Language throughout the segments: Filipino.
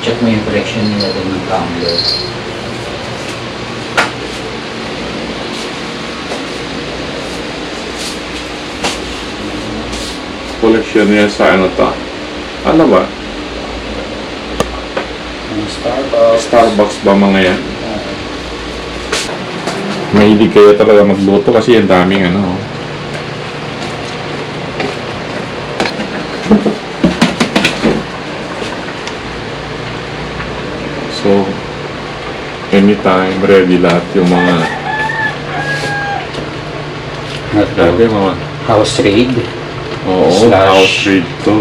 check mo yung correction nila doon ng tumbler. Collection niya sa ano to? Ano ba? Starbucks. Starbucks ba mga yan? Mahilig kayo talaga magluto kasi ang daming ano. So, anytime, ready lahat yung mga grabe mga House raid. oo, Slash. house raid to.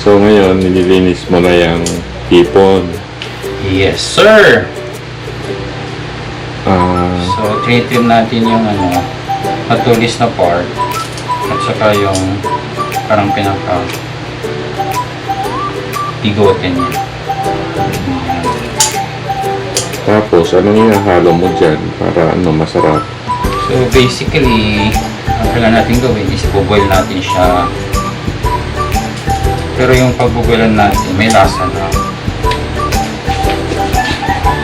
So ngayon, nililinis mo na yung hipon. Yes, sir! Ah, So, tinitrim natin yung ano, matulis na part at saka yung parang pinaka bigote niya. tapos, anong ihahalo mo dyan para ano, masarap? So, basically, ang kailangan natin gawin is boil natin siya. Pero yung pagbuboilan natin, may lasa na.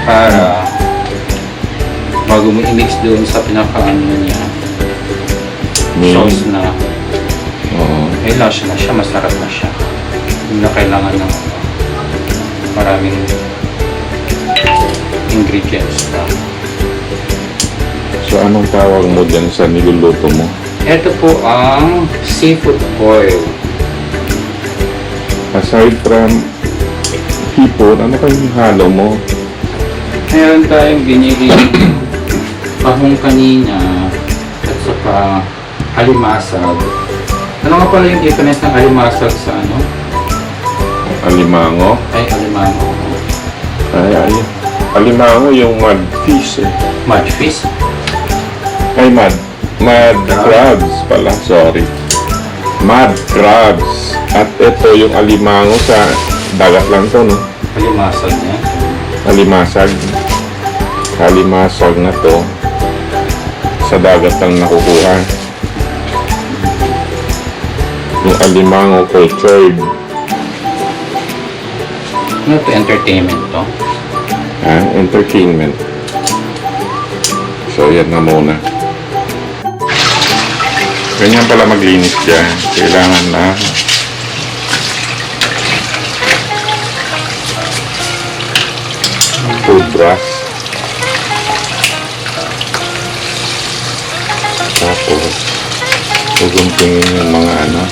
Para bago mo i-mix doon sa pinaka-ano niya, sauce na, Oo. may lasa na siya, masarap na siya. Hindi na kailangan ng maraming ingredients pa. So, anong tawag mo dyan sa niluluto mo? Ito po ang seafood boil. Aside from hipon, ano kayong halo mo? Meron tayong binili pahong kanina at saka alimasag. Ano nga pala yung difference ng alimasag sa ano? Alimango? Ay, alimango. Ay. Alimango yung mud fish eh. Mudfish? Ay, mud crabs pala, sorry. Mud crabs. At ito yung alimango sa dagat lang to, no? Alimasag niya. Alimasag. Alimasag na to. Sa dagat lang nakukuha. Yung alimango cultured. Ano to? Entertainment to? Entertainment. So, yan na muna. Ganyan pala maglinis dyan. Kailangan na toothbrush. Tapos, uguntingin yung mga ano.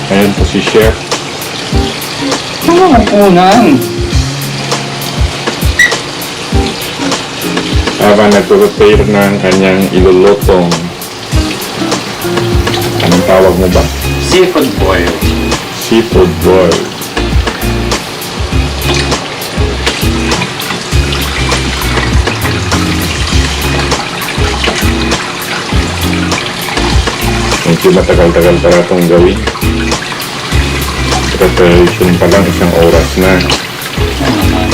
Ayan po si Chef. Ano ang unan? Habang nag-prepare ng kanyang ilulutong. Anong tawag mo ba? Seafood boil. Seafood boil. Medyo matagal-tagal para itong gawin. Preparation pa lang, 1 oras na. Ano naman?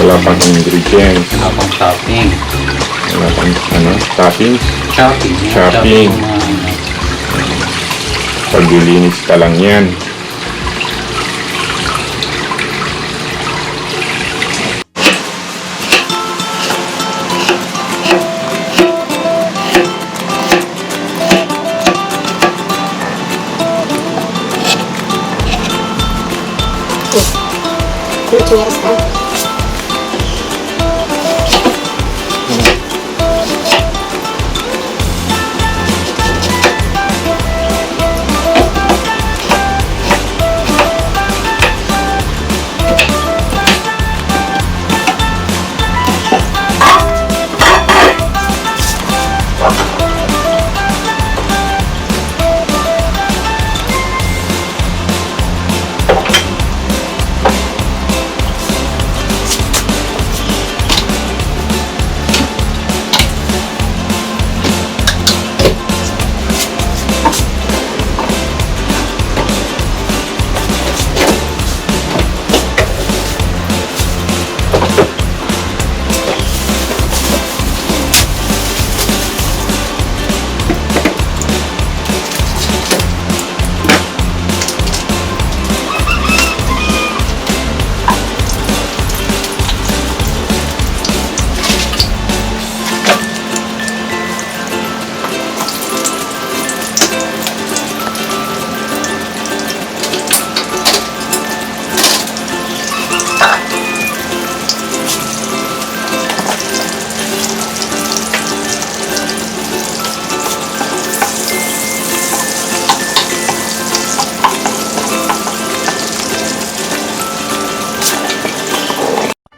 Wala pang ingredients. Habang topping. Wala pang toppings. Chopping. Chopping. Chopping mga ano. Paglilinis pa lang yan. Cheers ka.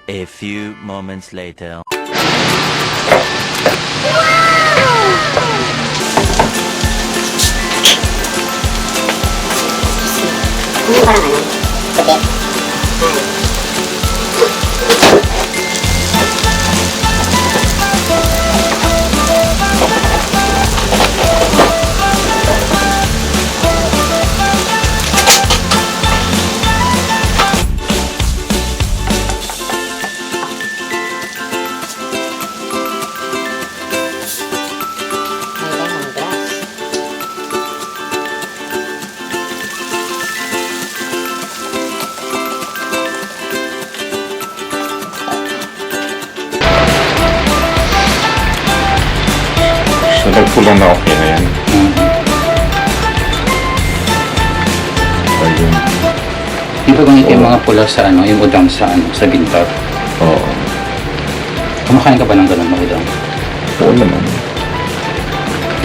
A few moments later. Ano parang ano? Puti. May lemongrass. So, nagpula na okay na yan. Ayun. Di ba ganito yung mga pula sa ano, yung udang sa ano, sa bintar? Oo. Kumakain ka ba ng ganun na udang? Oo naman.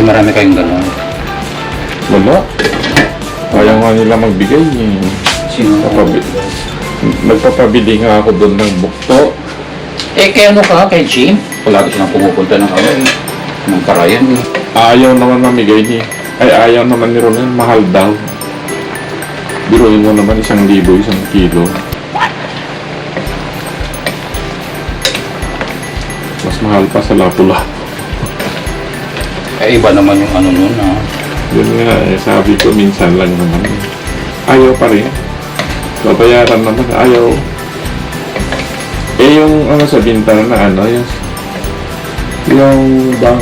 Yung marami kayong ganun. Wala. Ayaw nga nila magbigay eh. Sino? Nagpapabili nga ako doon ng bukto. Eh, kaya ano ka, kay Jim? Palagi silang pumupunta ng ano, ng karayan eh. Ayaw naman mamigay ni. Ay, ayaw naman ni Ronan. Mahal daw. Biruin mo naman 1,000, 1 kilo. Mas mahal pa sa Lapu-Lapu. Eh, iba naman yung ano nun ah. Yun nga, eh, sabi ko minsan lang naman. Ayaw pa rin. Babayaran naman, ayaw. Eh, yung ano sa bintana na ano, yung bang,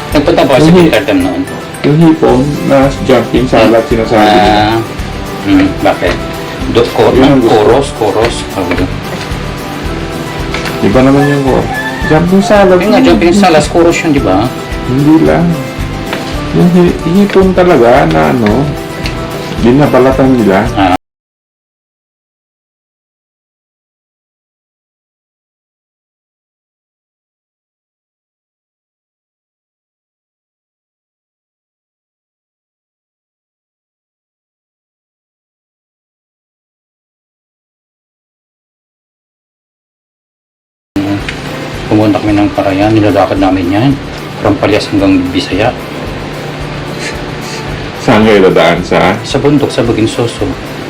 Nagpunta ba sa Mhm. bintar tam noon? yung hipon na jumping salad sinasabi nila. Bakit? Yun ang gusto. Koros. Iba naman yung ko. Jumping salad. Yung nga, jumping salas, koros yun, di ba? Hindi lang. Yung hipon talaga na ano, binabalatan nila. Pumunta kami ng Parayan, nilalakad namin yan. From Palias hanggang Bisaya. Saan kayo dadaan sa? Sa bundok, sa Bagingsoso.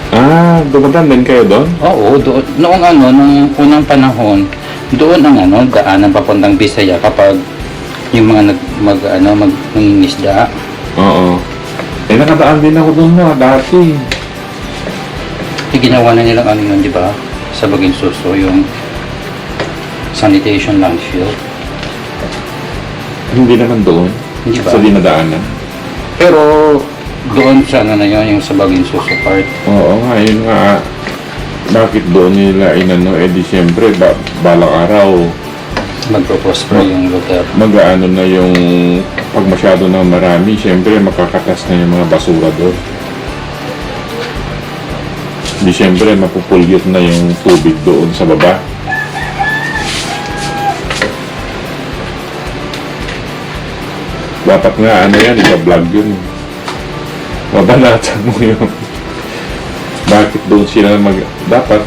Ah, dumadaan din kayo doon? Oo, doon. Noong ano, nung unang panahon, doon ang ano, daanan papuntang Bisaya kapag yung mga mangingisda. Oo. Eh, nakadaan din ako doon na dati. Ginawa na nilang ano yun, di ba? Sa Bagingsoso, yung sanitation landfill. Hindi naman doon. Hindi ba? Sa dinadaanan. Pero Doon sa ano na yun, yung sa Baging Suso part. Oo nga, yun nga. Bakit doon nila inano? Eh di siyempre, balang araw, Magpo-prosper yung lugar. mag-ano na yung pag masyado na marami, siyempre makakatas na yung mga basura doon. Di siyempre mapupulyot na yung tubig doon sa baba. Dapat nga ano yan, iba-vlog yun. Mabanatan mo yun. Bakit doon sila dapat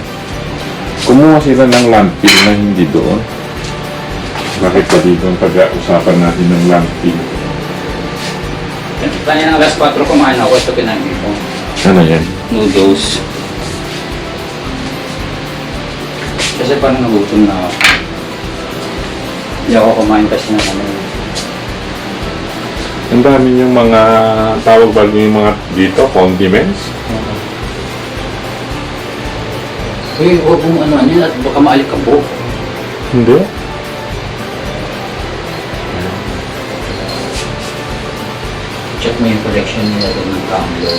kumuha sila ng landfill na hindi doon. Bakit pa dito ang pag-uusapan natin ng landfill? Kaya ng alas 4 kumain ako, ito kinain ko. Ano yan? Noodles. Kasi parang nagutom na ako. Hindi ako kumain kasi ng ano. Ang dami yung mga tawag ba yung mga dito, condiments? Uy, huwag mong ano yan at baka maalikabok. Hindi. Check mo yung collection nila doon ng tumbler.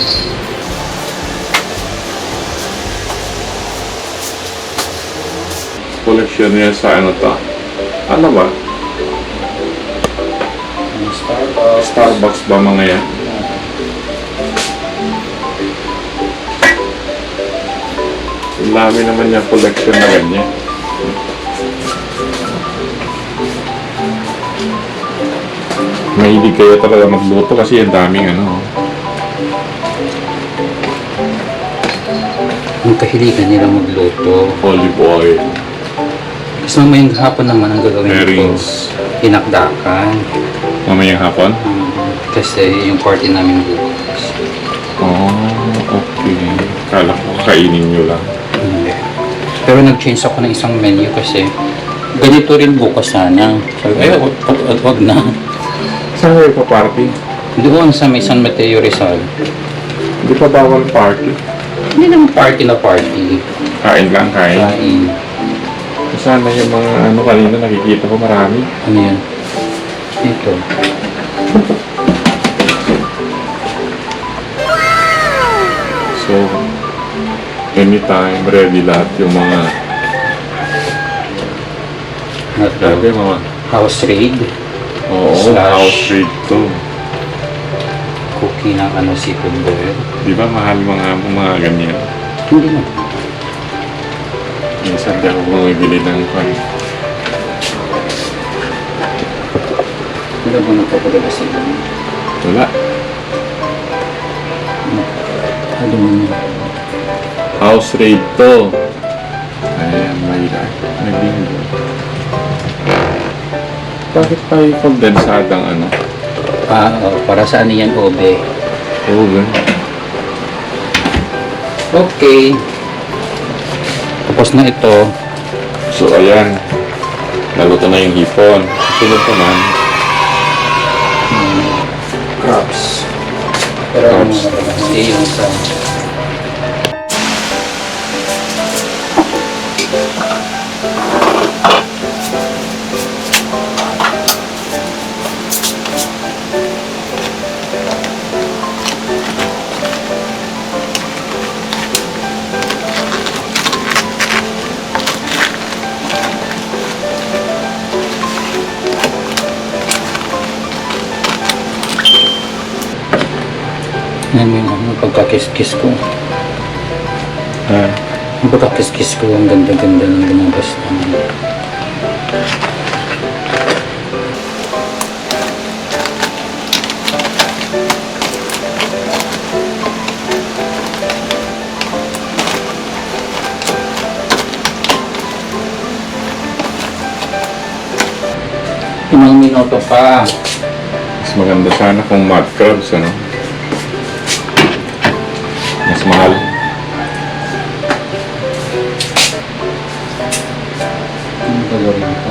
Collection niya sa ano to? Ano ba? Yung Starbucks. Starbucks ba mga yan? Ang dami naman yung collection na ganyan. Mahilig kayo talaga magluto kasi ang daming ano. Yung kahiligan nila magluto. Olive oil, Kasi mamayang hapon naman ang gagawin ko. herrings. Pinakdakan. Mamayang hapon? Kasi yung party namin bukas. Oh, okay. Kala ko kainin nyo lang. Hindi. Pero nag-change ako ng isang menu kasi ganito rin bukas sana. Sabi ko, ay, wag na. Saan kayo pa party? Doon sa may San Mateo Rizal. Hindi pa bawal party. Hindi naman party na party. Kain lang, kain. Kain. Sana yung mga ano kanina nakikita ko marami. Ano yun? Ito. So, anytime ready lahat yung mga dati Ito. mga House raid. oo, Slash. house raid to. Cookie ng ano, seafood boil. Di ba mahal mga ganyan? Hindi na. Minsan di ako bumibili ng pan. Wala mo nagpapadala sila. Wala. Ano mo yun? House raid to. Ayan, may naglinggo. Bakit pa yung kondensadang ano? Para sa ano yan, Obe? Oo, ganun. Okay. Tapos na ito. So, ayan. Naluto na yung hipon. Sunod naman. Crabs. Pero Crabs. hindi yung sa... Yan yung pagkakis-kis ko. Yung pagkakis-kis ko, ang ganda-ganda ng lumabas naman. Imang minuto pa. Mas maganda sana kung mud crabs, ano? Mas mahal. Ano gagawin ko?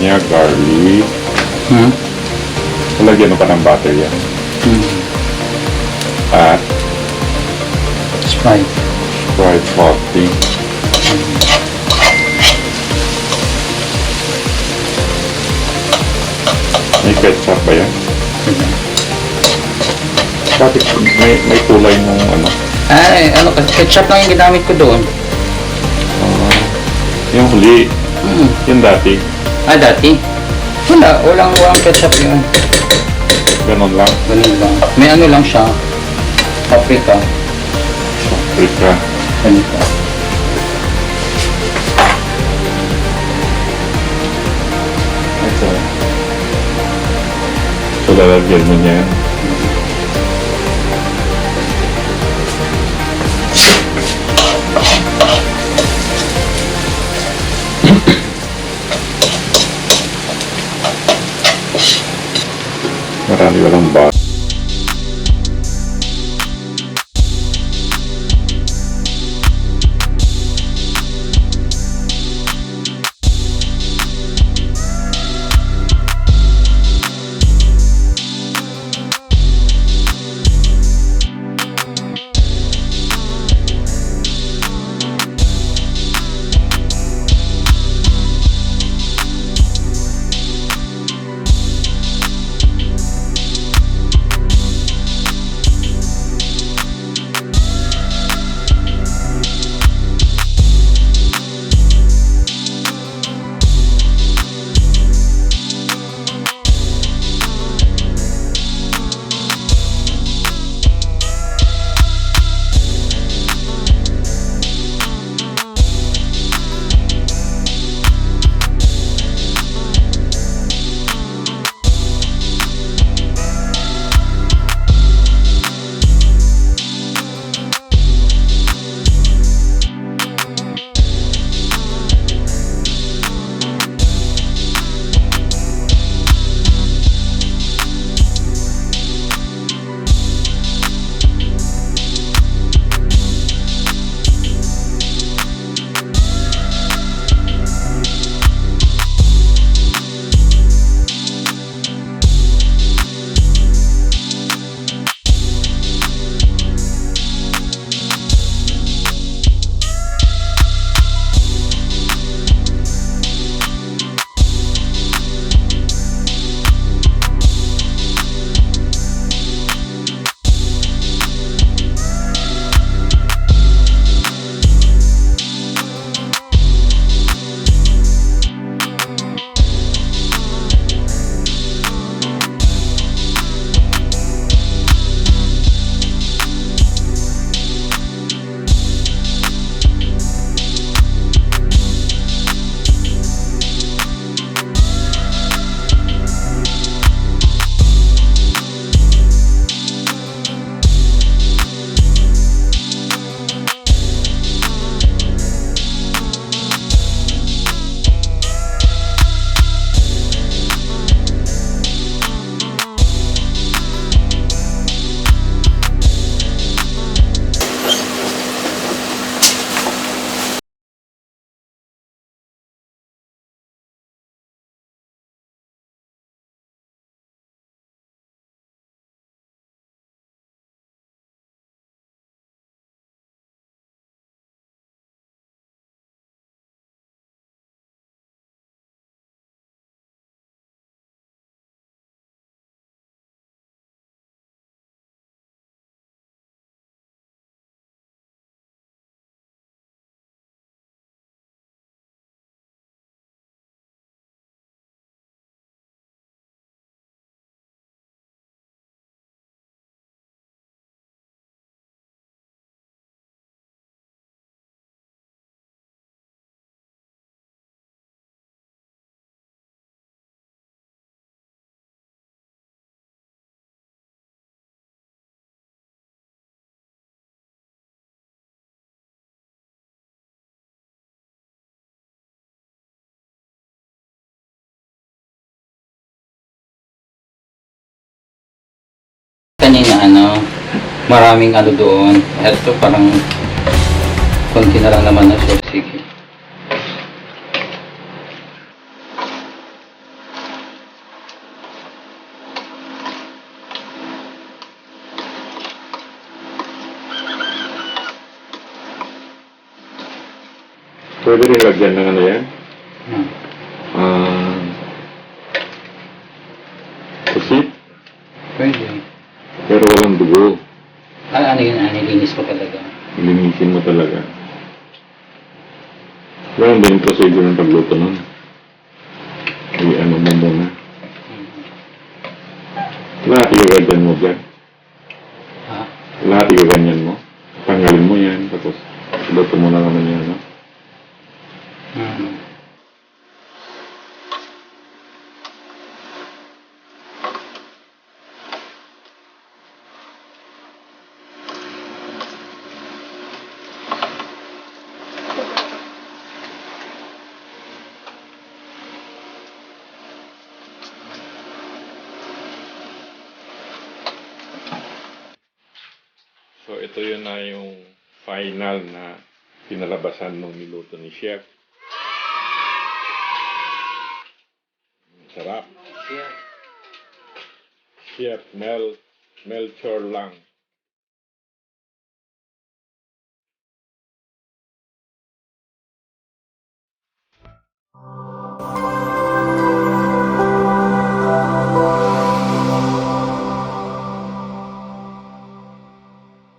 niya, garlic. Hmm? Lagyan mo pa ng butter yan. At Sprite. fried coffee. May ketchup ba yan? Bakit may kulay nung ano? Ay, ano kasi ketchup lang yung ginamit ko doon. Yung huli. Hmm. Yung dati. Ah, dati? Walang ketchup yun. Ganon lang. Ganun lang. May ano lang siya. Paprika. Paprika. Ganito. Ito. So lalagyan mo niya yan. Marami walang butter. Kanina maraming doon. Ito parang konti na lang naman na. So sige. Pwede rin lagyan ng ano yan? Hmm. Pusit, Pwede. pero walang dugo. Ano yun, nilinis ko talaga. Linisin mo talaga. Ganun ba yung procedure ng pagluto nun? Ano mo muna. Lahat igaganyan mo dyan. Ha? Lahat igaganyan mo. Tanggalin mo yan, tapos luto mo na naman yan, no? Hmm. So ito yun na yung final na pinalabasan nung niluto ni Chef. Sarap. Chef Melchor Lang.